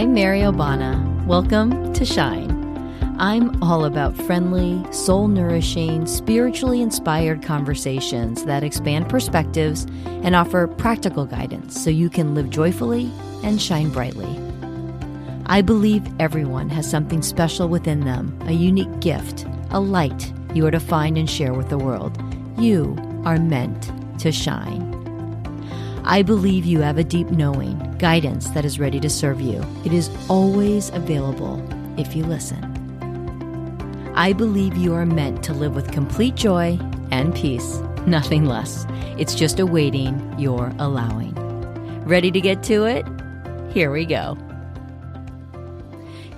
I'm Mary Obana. Welcome to Shine. I'm all about friendly, soul-nourishing, spiritually inspired conversations that expand perspectives and offer practical guidance so you can live joyfully and shine brightly. I believe everyone has something special within them, a unique gift, a light you are to find and share with the world. You are meant to shine. I believe you have a deep knowing, guidance that is ready to serve you. It is always available if you listen. I believe you are meant to live with complete joy and peace, nothing less. It's just awaiting your allowing. Ready to get to it? Here we go.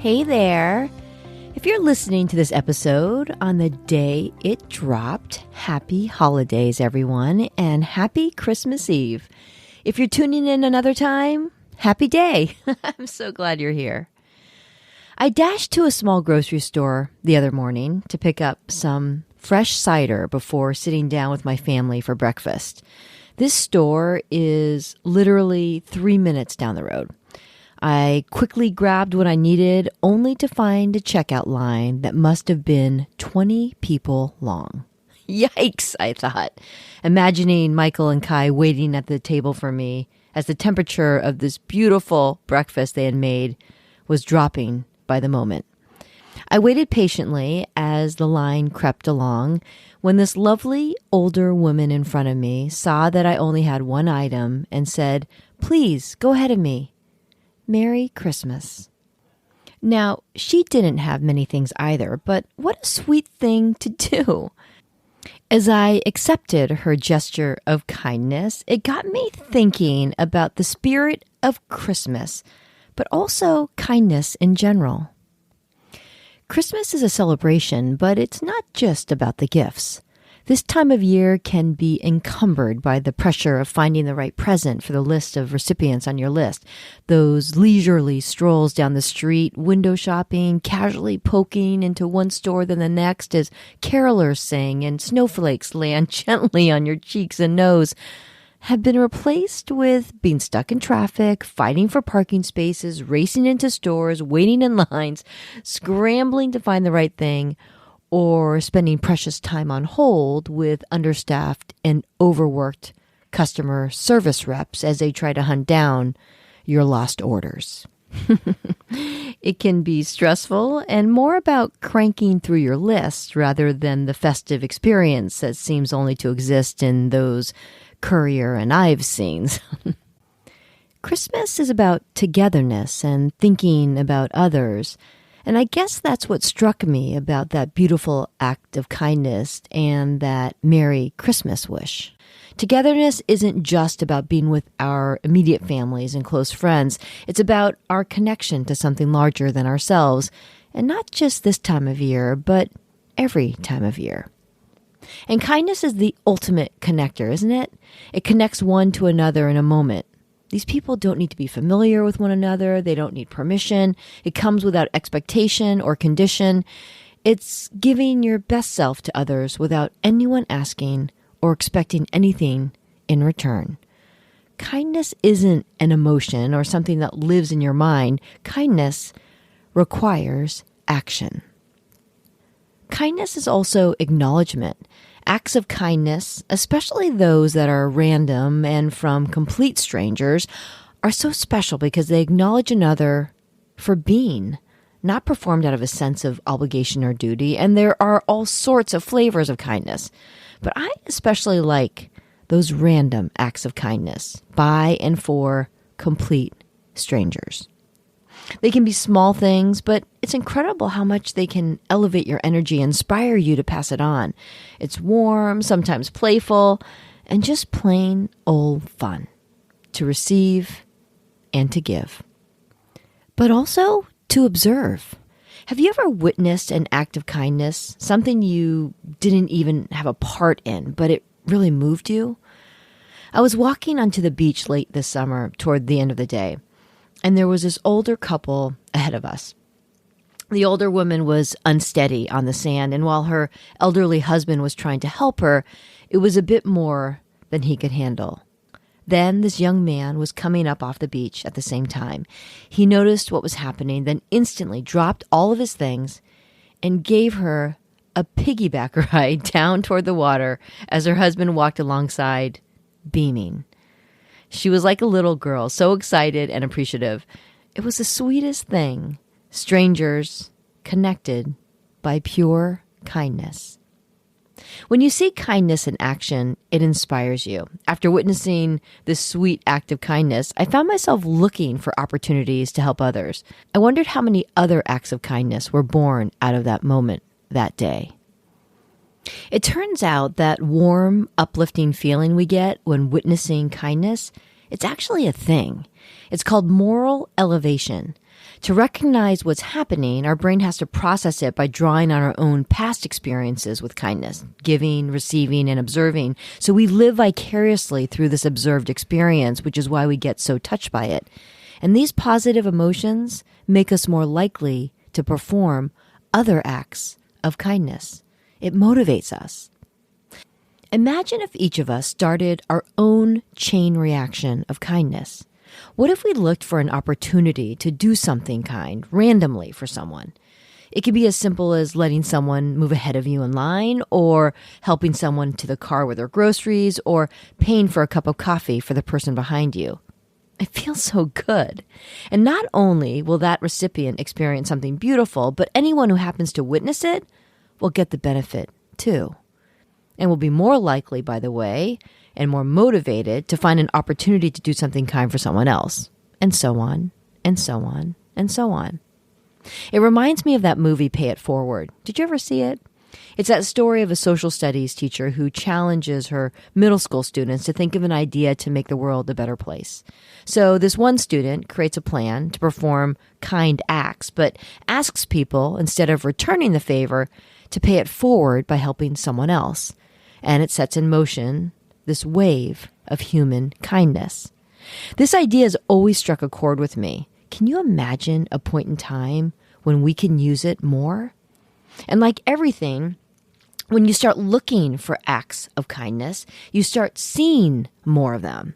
Hey there. If you're listening to this episode on the day it dropped, happy holidays, everyone, and happy Christmas Eve. If you're tuning in another time, happy day. I'm so glad you're here. I dashed to a small grocery store the other morning to pick up some fresh cider before sitting down with my family for breakfast. This store is literally 3 minutes down the road. I quickly grabbed what I needed, only to find a checkout line that must have been 20 people long. Yikes, I thought, imagining Michael and Kai waiting at the table for me as the temperature of this beautiful breakfast they had made was dropping by the moment. I waited patiently as the line crept along when this lovely older woman in front of me saw that I only had one item and said, "Please go ahead of me. Merry Christmas." Now, she didn't have many things either, but what a sweet thing to do. As I accepted her gesture of kindness, it got me thinking about the spirit of Christmas, but also kindness in general. Christmas is a celebration, but it's not just about the gifts. This time of year can be encumbered by the pressure of finding the right present for the list of recipients on your list. Those leisurely strolls down the street, window shopping, casually poking into one store then the next as carolers sing and snowflakes land gently on your cheeks and nose, have been replaced with being stuck in traffic, fighting for parking spaces, racing into stores, waiting in lines, scrambling to find the right thing, or spending precious time on hold with understaffed and overworked customer service reps as they try to hunt down your lost orders. It can be stressful and more about cranking through your list rather than the festive experience that seems only to exist in those Courier and Ives scenes. Christmas is about togetherness and thinking about others. And I guess that's what struck me about that beautiful act of kindness and that Merry Christmas wish. Togetherness isn't just about being with our immediate families and close friends. It's about our connection to something larger than ourselves, and not just this time of year, but every time of year. And kindness is the ultimate connector, isn't it? It connects one to another in a moment. These people don't need to be familiar with one another. They don't need permission. It comes without expectation or condition. It's giving your best self to others without anyone asking or expecting anything in return. Kindness isn't an emotion or something that lives in your mind. Kindness requires action. Kindness is also acknowledgement. Acts of kindness, especially those that are random and from complete strangers, are so special because they acknowledge another for being, not performed out of a sense of obligation or duty. And there are all sorts of flavors of kindness. But I especially like those random acts of kindness by and for complete strangers. They can be small things, but it's incredible how much they can elevate your energy, inspire you to pass it on. It's warm, sometimes playful, and just plain old fun to receive and to give. But also to observe. Have you ever witnessed an act of kindness, something you didn't even have a part in, but it really moved you? I was walking onto the beach late this summer toward the end of the day, and there was this older couple ahead of us. The older woman was unsteady on the sand, and while her elderly husband was trying to help her, it was a bit more than he could handle. Then this young man was coming up off the beach at the same time. He noticed what was happening, then instantly dropped all of his things and gave her a piggyback ride down toward the water as her husband walked alongside, beaming. She was like a little girl, so excited and appreciative. It was the sweetest thing. Strangers connected by pure kindness. When you see kindness in action, it inspires you. After witnessing this sweet act of kindness, I found myself looking for opportunities to help others. I wondered how many other acts of kindness were born out of that moment that day. It turns out that warm, uplifting feeling we get when witnessing kindness, it's actually a thing. It's called moral elevation. To recognize what's happening, our brain has to process it by drawing on our own past experiences with kindness, giving, receiving, and observing. So we live vicariously through this observed experience, which is why we get so touched by it. And these positive emotions make us more likely to perform other acts of kindness. It motivates us. Imagine if each of us started our own chain reaction of kindness. What if we looked for an opportunity to do something kind randomly for someone? It could be as simple as letting someone move ahead of you in line, or helping someone to the car with their groceries, or paying for a cup of coffee for the person behind you. It feels so good. And not only will that recipient experience something beautiful, but anyone who happens to witness it will get the benefit too. And will be more likely, by the way, and more motivated to find an opportunity to do something kind for someone else, and so on, and so on, and so on. It reminds me of that movie, Pay It Forward. Did you ever see it? It's that story of a social studies teacher who challenges her middle school students to think of an idea to make the world a better place. So this one student creates a plan to perform kind acts, but asks people, instead of returning the favor, to pay it forward by helping someone else. And it sets in motion this wave of human kindness. This idea has always struck a chord with me. Can you imagine a point in time when we can use it more? And like everything, when you start looking for acts of kindness, you start seeing more of them.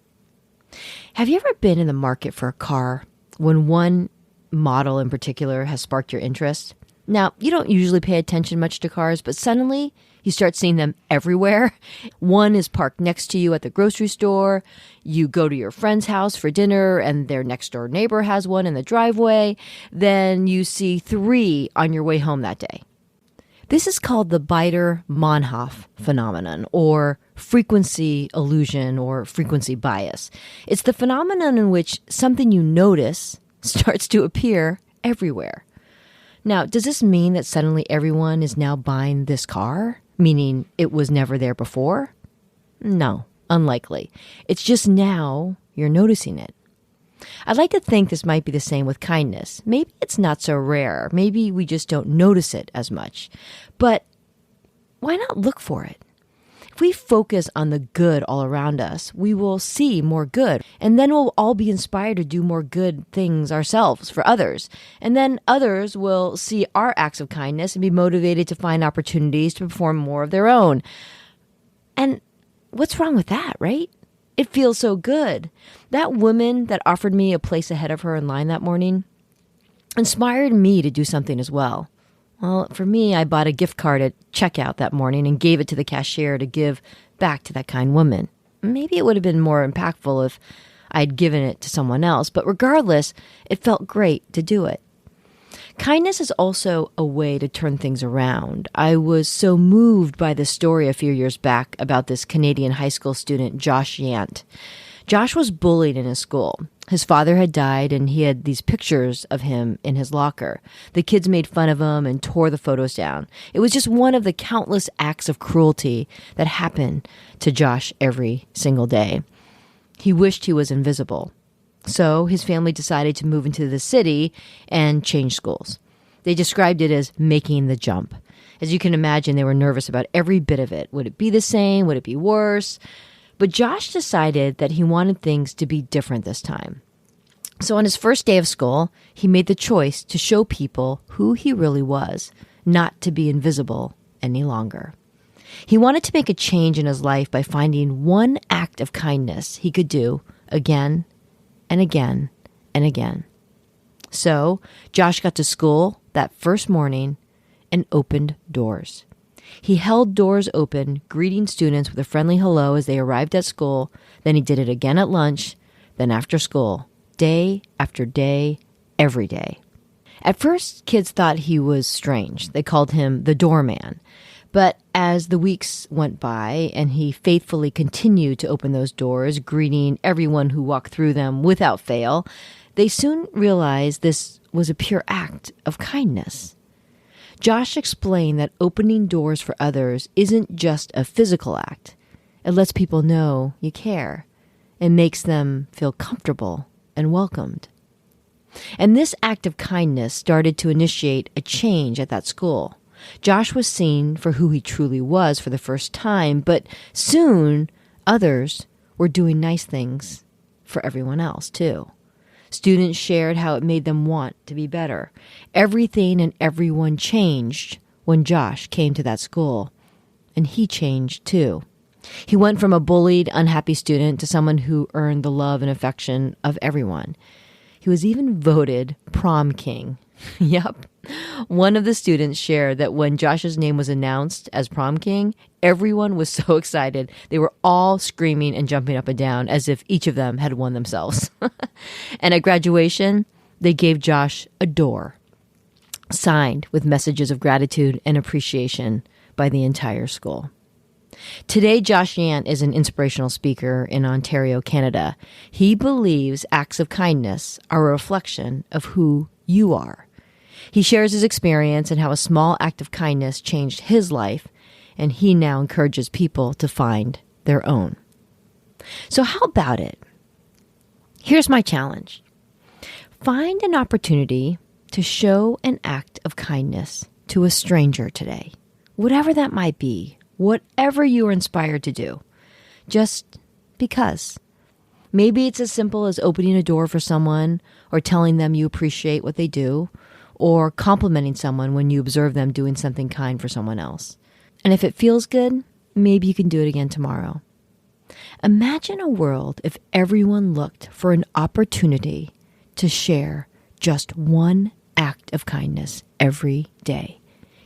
Have you ever been in the market for a car when one model in particular has sparked your interest? Now, you don't usually pay attention much to cars, but suddenly you start seeing them everywhere. One is parked next to you at the grocery store. You go to your friend's house for dinner and their next door neighbor has one in the driveway. Then you see 3 on your way home that day. This is called the Baader-Meinhof phenomenon, or frequency illusion, or frequency bias. It's the phenomenon in which something you notice starts to appear everywhere. Now, does this mean that suddenly everyone is now buying this car? Meaning it was never there before? No, unlikely. It's just now you're noticing it. I'd like to think this might be the same with kindness. Maybe it's not so rare. Maybe we just don't notice it as much. But why not look for it? If we focus on the good all around us, we will see more good. And then we'll all be inspired to do more good things ourselves for others. And then others will see our acts of kindness and be motivated to find opportunities to perform more of their own. And what's wrong with that, right? It feels so good. That woman that offered me a place ahead of her in line that morning inspired me to do something as well. Well, for me, I bought a gift card at checkout that morning and gave it to the cashier to give back to that kind woman. Maybe it would have been more impactful if I'd given it to someone else, but regardless, it felt great to do it. Kindness is also a way to turn things around. I was so moved by this story a few years back about this Canadian high school student, Josh Yant. Josh was bullied in his school. His father had died, and he had these pictures of him in his locker. The kids made fun of him and tore the photos down. It was just one of the countless acts of cruelty that happened to Josh every single day. He wished he was invisible. So his family decided to move into the city and change schools. They described it as making the jump. As you can imagine, they were nervous about every bit of it. Would it be the same? Would it be worse? But Josh decided that he wanted things to be different this time. So on his first day of school, he made the choice to show people who he really was, not to be invisible any longer. He wanted to make a change in his life by finding one act of kindness he could do again and again and again. So Josh got to school that first morning and opened doors. He held doors open, greeting students with a friendly hello as they arrived at school. Then he did it again at lunch, then after school, day after day, every day. At first, kids thought he was strange. They called him the doorman. But as the weeks went by and he faithfully continued to open those doors, greeting everyone who walked through them without fail, they soon realized this was a pure act of kindness. Josh explained that opening doors for others isn't just a physical act. It lets people know you care and makes them feel comfortable and welcomed. And this act of kindness started to initiate a change at that school. Josh was seen for who he truly was for the first time, but soon others were doing nice things for everyone else too. Students shared how it made them want to be better. Everything and everyone changed when Josh came to that school, and he changed too. He went from a bullied, unhappy student to someone who earned the love and affection of everyone. He was even voted prom king. Yep. One of the students shared that when Josh's name was announced as prom king, everyone was so excited. They were all screaming and jumping up and down as if each of them had won themselves. And at graduation, they gave Josh a door signed with messages of gratitude and appreciation by the entire school. Today, Josh Yant is an inspirational speaker in Ontario, Canada. He believes acts of kindness are a reflection of who you are. He shares his experience and how a small act of kindness changed his life, and he now encourages people to find their own. So how about it? Here's my challenge. Find an opportunity to show an act of kindness to a stranger today, whatever that might be. Whatever you are inspired to do, just because. Maybe it's as simple as opening a door for someone or telling them you appreciate what they do or complimenting someone when you observe them doing something kind for someone else. And if it feels good, maybe you can do it again tomorrow. Imagine a world if everyone looked for an opportunity to share just one act of kindness every day.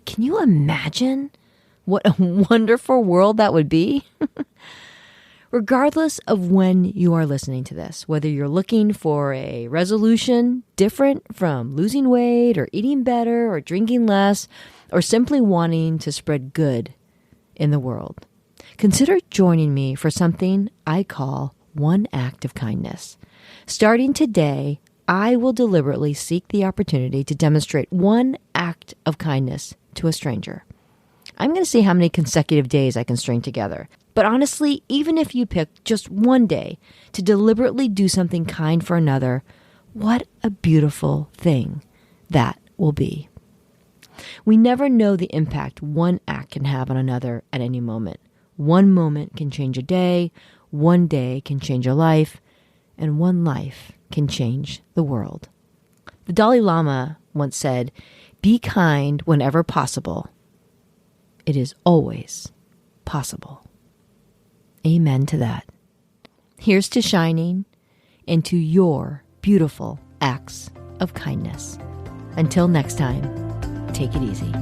Can you imagine what a wonderful world that would be? Regardless of when you are listening to this, whether you're looking for a resolution different from losing weight or eating better or drinking less, or simply wanting to spread good in the world, consider joining me for something I call One Act of Kindness. Starting today, I will deliberately seek the opportunity to demonstrate one act of kindness to a stranger. I'm going to see how many consecutive days I can string together. But honestly, even if you pick just one day to deliberately do something kind for another, what a beautiful thing that will be. We never know the impact one act can have on another at any moment. One moment can change a day, one day can change a life, and one life can change the world. The Dalai Lama once said, "Be kind whenever possible. It is always possible." Amen to that. Here's to shining into your beautiful acts of kindness. Until next time, take it easy.